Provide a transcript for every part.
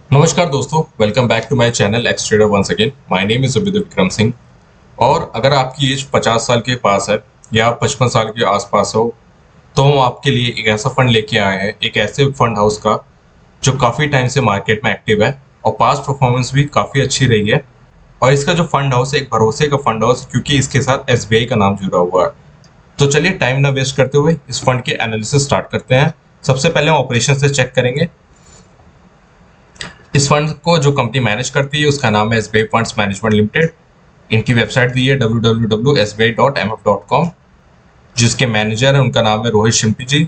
नमस्कार दोस्तों, welcome back to my channel X trader once again. My name is Abhideep Vikram Singh. और अगर आपकी एज 50 साल के पास है या 55 साल के आसपास हो, तो हम आपके लिए एक ऐसा फंड लेके आए हैं, एक ऐसे फंड हाउस का जो काफ़ी टाइम से मार्केट में एक्टिव है और पास्ट परफॉर्मेंस भी काफ़ी अच्छी रही है। और इसका जो फंड हाउस है, एक भरोसे का फंड हाउस, क्योंकि इसके साथ एसबीआई का नाम जुड़ा हुआ है। तो चलिए टाइम ना वेस्ट करते हुए इस फंड के एनालिसिस स्टार्ट करते हैं। सबसे पहले हम ऑपरेशन से चेक करेंगे। इस फंड को जो कंपनी मैनेज करती है उसका नाम है एसबीआई फंड्स मैनेजमेंट लिमिटेड। इनकी वेबसाइट दी है www.sbi.mf.com। जिसके मैनेजर है उनका नाम है रोहित शिम्पी जी।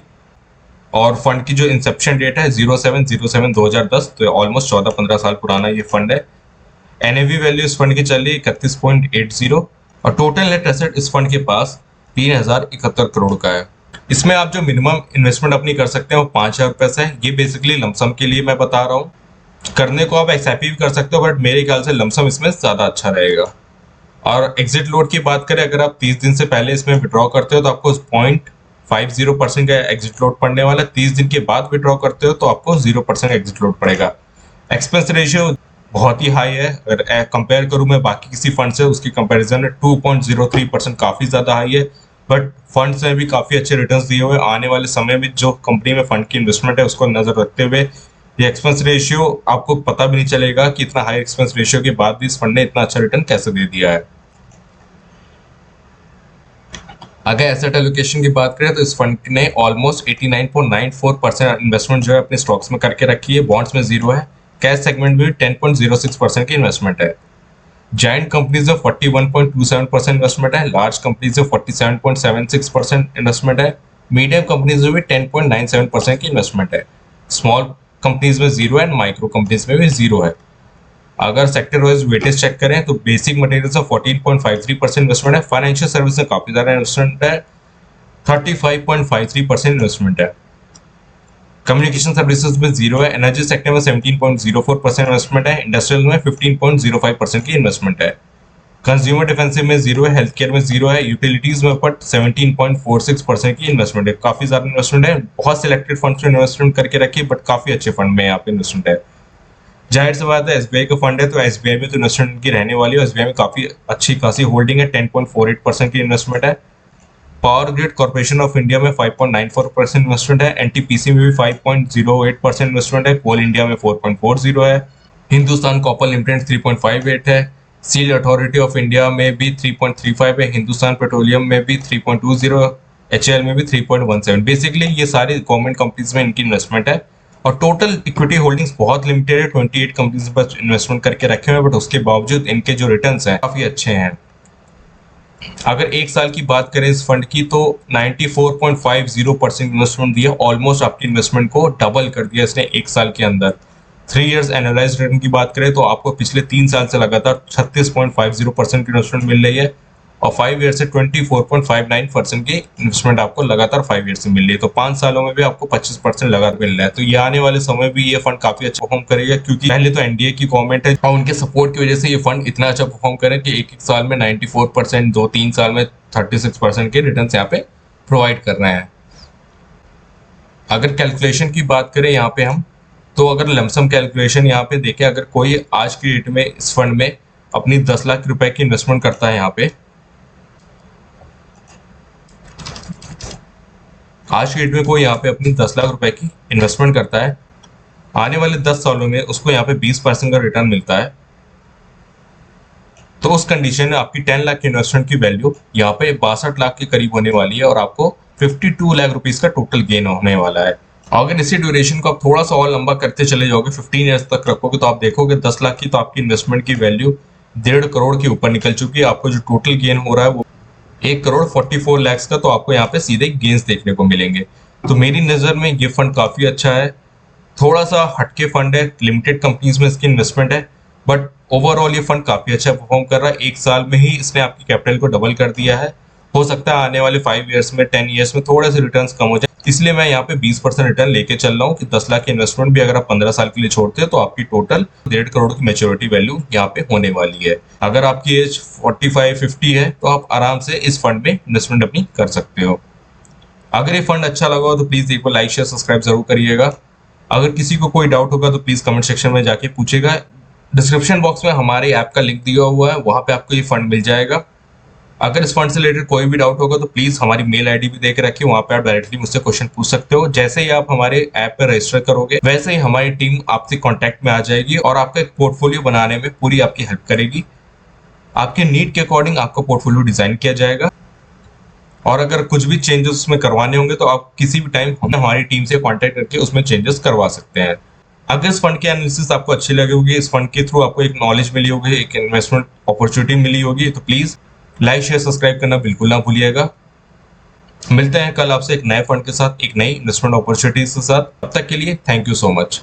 और फंड की जो इंसेप्शन डेट है 07/07/2010, तो ऑलमोस्ट 14-15 साल पुराना ये फंड है। एनएवी वैल्यू इस फंड की चल रही है 31.80 और टोटल नेट एसेट इस फंड के पास 3071 करोड़ का है। इसमें आप जो मिनिमम इन्वेस्टमेंट अपनी कर सकते हैं वो 5,000 रुपए से है। ये बेसिकली लमसम के लिए मैं बता रहा हूँ। करने को आप एसआईपी भी कर सकते हो, बट मेरे ख्याल से लमसम इसमें ज्यादा अच्छा रहेगा। और एग्जिट लोड की बात करें, अगर आप 30 दिन से पहले इसमें विड्रॉ करते हो तो आपको 0.50% का एग्जिट लोड पड़ने वाला है। 30 दिन के बाद विड्रॉ करते हो तो आपको 0% एग्जिट लोड पड़ेगा। एक्सपेंस रेशियो बहुत ही हाई है। अगर कंपेयर करूं मैं बाकी किसी फंड से, उसकी कंपैरिजन में 2.03% काफी ज्यादा हाई है। बट फंड्स ने भी काफी अच्छे रिटर्न्स दिए हुए। आने वाले समय में जो कंपनी में फंड की इन्वेस्टमेंट है उसको नजर रखते हुए ये एक्सपेंस रेशियो, आपको पता भी नहीं चलेगा कि इतना हाई एक्सपेंस रेशियो के बाद भी इस फंड ने इतना अच्छा रिटर्न कैसे दे दिया है। अगर एसेट एलोकेशन की बात करें तो इस फंड ने ऑलमोस्ट 89.94% इन्वेस्टमेंट जो है अपने स्टॉक्स में करके रखी है। बॉन्ड्स में जीरो है। कैश सेगमेंट में भी 10.06% की इन्वेस्टमेंट है। जाइंट कंपनीज में 41.27% इन्वेस्टमेंट है। लार्ज कंपनीज में 47.76% इन्वेस्टमेंट है। मीडियम कंपनीज में भी 10.97% की इन्वेस्टमेंट है। स्मॉल कंपनीज में जीरो है एंड माइक्रो कंपनीज में भी जीरो है। अगर सेक्टर वाइज वेटेज चेक करें तो बेसिक मटेरियल्स में 14.53% इन्वेस्टमेंट है। फाइनेंशियल सर्विस में काफी ज्यादा इन्वेस्टमेंट है, 35.53% इन्वेस्टमेंट है। कम्युनिकेशन सर्विसेज में जीरो है। एनर्जी सेक्टर में 17.04% इन्वेस्टमेंट है। इंडस्ट्रियल में 15.05% की इन्वेस्टमेंट है। कंज्यूमर डिफेंसिव में जीरो है। हेल्थ केयर में जीरो है। यूटिलिटीज में बट 17.46% की इन्वेस्टमेंट है। काफी ज्यादा इन्वेस्टमेंट है। बहुत सिलेक्टेड फंड्स में इन्वेस्टमेंट करके रखी, बट काफी अच्छे फंड में यहाँ पे इन्वेस्टमेंट है। जाहिर सी बात है, एसबीआई का फंड है तो एसबीआई में तो इन्वेस्टमेंट की रहने वाली है। एसबीआई में काफी अच्छी खासी होल्डिंग है, 10.48% की इन्वेस्टमेंट है। Power grid corporation of India में 5.94% इन्वेस्टमेंट है। एनटीपीसी में भी 5.08% इन्वेस्टमेंट है। कोल इंडिया में 4.40 है। हिंदुस्तान कॉपर लिमिटेड 3.58 है। स्टील अथॉरिटी ऑफ इंडिया में भी 3.35 है। हिंदुस्तान पेट्रोलियम में भी 3.20, एचएएल में भी 3.17। बेसिकली ये सारी गवर्नमेंट कंपनीज में इनकी इन्वेस्टमेंट है। और टोटल इक्विटी होल्डिंग्स बहुत लिमिटेड है। 28 कंपनीज पर इन्वेस्टमेंट करके रखे हुए हैं, बट उसके बावजूद इनके जो रिटर्न्स हैं काफी अच्छे हैं। अगर एक साल की बात करें इस फंड की तो 94.50% इन्वेस्टमेंट दिया। ऑलमोस्ट आपकी इन्वेस्टमेंट को डबल कर दिया इसने एक साल के अंदर। 3 इयर्स एनालाइज रिटर्न की बात करें तो आपको पिछले 3 साल से लगातार 36.50% की इन्वेस्टमेंट मिल रही है। और 5 ईयर से 24.59% की इन्वेस्टमेंट आपको लगातार 5 ईयर से मिल रही है। तो 5 सालों में भी आपको 25% लगातार मिल रहा है। तो ये आने वाले समय भी ये फंड काफी अच्छा परफॉर्म करेगा, क्योंकि पहले तो एनडीए की गवर्नमेंट है और उनके सपोर्ट की वजह से ये फंड इतना अच्छा परफॉर्म करे कि एक साल में 94%, 2-3 साल में 36% के रिटर्न यहाँ पे प्रोवाइड कर रहे हैं। अगर कैलकुलेशन की बात करें यहाँ पे हम, तो अगर लमसम कैलकुलेशन यहाँ पे देखें, अगर कोई आज की डेट में इस फंड में अपनी 10 लाख रुपए की इन्वेस्टमेंट करता है, यहाँ पे आज की डेट में कोई यहाँ पे अपनी 10 लाख रुपए की इन्वेस्टमेंट करता है, आने वाले 10 सालों में उसको यहाँ पे 20% का रिटर्न मिलता है। तो उस कंडीशन में आपकी 10 लाख की इन्वेस्टमेंट की वैल्यू यहाँ पे 62 लाख के करीब होने वाली है और आपको 52 लाख रुपीज का टोटल गेन होने वाला है। अगर इसी ड्यूरेशन को आप थोड़ा सा और लंबा करते चले जाओगे, 15 ईयर्स तक रखोगे, तो आप देखोगे 10 लाख की तो आपकी इन्वेस्टमेंट की वैल्यू 1.5 करोड़ के ऊपर निकल चुकी है। आपको जो टोटल गेन हो रहा है वो 1.44 करोड़ का तो आपको यहाँ पे सीधे गेन्स देखने को मिलेंगे। तो मेरी नजर में ये फंड काफी अच्छा है। थोड़ा सा हटके फंड है, लिमिटेड कंपनीज में इसकी इन्वेस्टमेंट है, बट ओवरऑल ये फंड काफी अच्छा परफॉर्म कर रहा है। एक साल में ही इसने आपकी कैपिटल को डबल कर दिया है। हो सकता है आने वाले 5 ईयर्स में, 10 ईयर्स में थोड़े से रिटर्न्स कम हो जाए, इसलिए मैं यहाँ पे 20% रिटर्न लेके चल रहा हूँ कि 10 लाख की इन्वेस्टमेंट भी अगर आप 15 साल के लिए छोड़ते हो तो आपकी टोटल 1.5 करोड़ की मेच्योरिटी वैल्यू यहाँ पे होने वाली है। अगर आपकी एज 45-50 है तो आप आराम से इस फंड में इन्वेस्टमेंट अपनी कर सकते हो। अगर ये फंड अच्छा लगा हो तो प्लीज एक बार लाइक शेयर सब्सक्राइब जरूर करिएगा। अगर किसी को कोई डाउट होगा तो प्लीज कमेंट सेक्शन में जाके पूछेगा। डिस्क्रिप्शन बॉक्स में हमारे ऐप का लिंक दिया हुआ है, वहां पे आपको ये फंड मिल जाएगा। अगर इस फंड से रिलेटेड कोई भी डाउट होगा तो प्लीज हमारी मेल आईडी भी देके रखिए, वहां पे आप डायरेक्टली मुझसे क्वेश्चन पूछ सकते हो। जैसे ही आप हमारे ऐप पे रजिस्टर करोगे वैसे ही हमारी टीम आपसे कांटेक्ट में आ जाएगी और आपका एक पोर्टफोलियो बनाने में पूरी आपकी हेल्प करेगी। आपके नीड के अकॉर्डिंग आपका पोर्टफोलियो डिजाइन किया जाएगा और अगर कुछ भी चेंजेस उसमें करवाने होंगे तो आप किसी भी टाइम हमारी टीम से कांटेक्ट करके उसमें चेंजेस करवा सकते हैं। अगर इस फंड की एनालिसिस आपको अच्छी लगी होगी, इस फंड के थ्रू आपको एक नॉलेज मिली होगी, एक इन्वेस्टमेंट अपॉर्चुनिटी मिली होगी, तो प्लीज लाइक शेयर सब्सक्राइब करना बिल्कुल ना भूलिएगा। मिलते हैं कल आपसे एक नए फंड के साथ, एक नई इन्वेस्टमेंट अपॉर्चुनिटीज के साथ। तब तक के लिए थैंक यू सो मच।